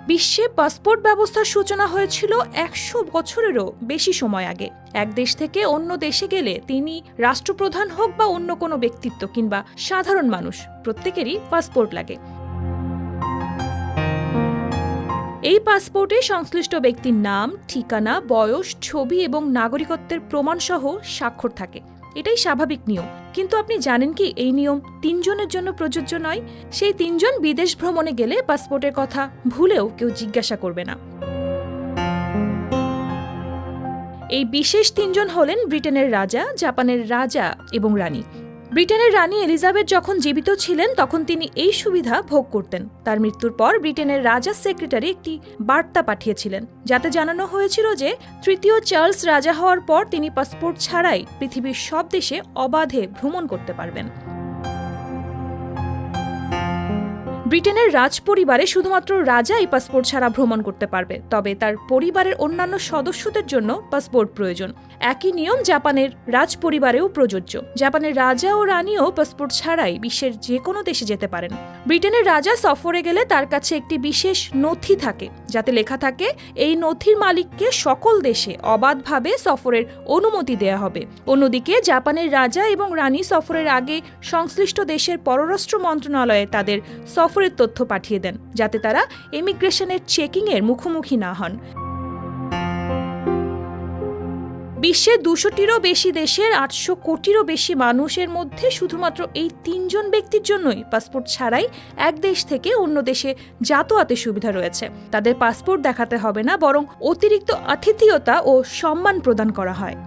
বিশ্বে পাসপোর্ট ব্যবস্থার সূচনা হয়েছিল ১০০ বছরেরও বেশি সময় আগে। এক দেশ থেকে অন্য দেশে গেলে তিনি রাষ্ট্রপ্রধান হোক বা অন্য কোনো ব্যক্তিত্ব কিংবা সাধারণ মানুষ, প্রত্যেকেরই পাসপোর্ট লাগে। এই পাসপোর্টে সংশ্লিষ্ট ব্যক্তির নাম, ঠিকানা, বয়স, ছবি এবং নাগরিকত্বের প্রমাণসহ স্বাক্ষর থাকে। এটাই স্বাভাবিক নিয়ম। কিন্তু আপনি জানেন কি এই নিয়ম ৩ জনের জন্য প্রযোজ্য নয়? সেই ৩ জন বিদেশ ভ্রমণে গেলে পাসপোর্টের কথা ভুলেও কেউ জিজ্ঞাসা করবে না। এই বিশেষ ৩ জন হলেন ব্রিটেনের রাজা, জাপানের রাজা এবং রানী। ব্রিটেনের রানী এলিজাবেথ যখন জীবিত ছিলেন তখন তিনি এই সুবিধা ভোগ করতেন। তার মৃত্যুর পর ব্রিটেনের রাজার সেক্রেটারি একটি বার্তা পাঠিয়েছিলেন, যাতে জানানো হয়েছিল যে তৃতীয় চার্লস রাজা হওয়ার পর তিনি পাসপোর্ট ছাড়াই পৃথিবীর সব দেশে অবাধে ভ্রমণ করতে পারবেন। ব্রিটেনের রাজ পরিবারে শুধুমাত্র রাজা এই পাসপোর্ট ছাড়া ভ্রমণ করতে পারবে, তবে তার পরিবারের অন্যান্য সদস্যদের জন্য পাসপোর্ট প্রয়োজন। একই নিয়ম জাপানের রাজ পরিবারেও প্রযোজ্য। জাপানের রাজা ও রানীও পাসপোর্ট ছাড়াই বিশ্বের যে কোনো দেশে যেতে পারেন। ব্রিটেনের রাজা সফরে গেলে তার কাছে একটি বিশেষ নথি থাকে, যাতে লেখা থাকে এই নথির মালিককে সকল দেশে অবাধভাবে সফরের অনুমতি দেয়া হবে। অন্যদিকে জাপানের রাজা এবং রানী সফরের আগে সংশ্লিষ্ট দেশের পররাষ্ট্র মন্ত্রণালয়ে তাদের সফরের তথ্য পাঠিয়ে দেন, যাতে তারা ইমিগ্রেশনের চেকিংয়ের মুখোমুখি না হন। বিশ্বে ২০০টিরও বেশি দেশের ৮০০ কোটিরও বেশি মানুষের মধ্যে শুধুমাত্র এই ৩ জন ব্যক্তির জন্যই পাসপোর্ট ছাড়াই এক দেশ থেকে অন্য দেশে যাতায়াতের সুবিধা রয়েছে। তাদের পাসপোর্ট দেখাতে হবে না, বরং অতিরিক্ত আতিথেয়তা ও সম্মান প্রদান করা হয়।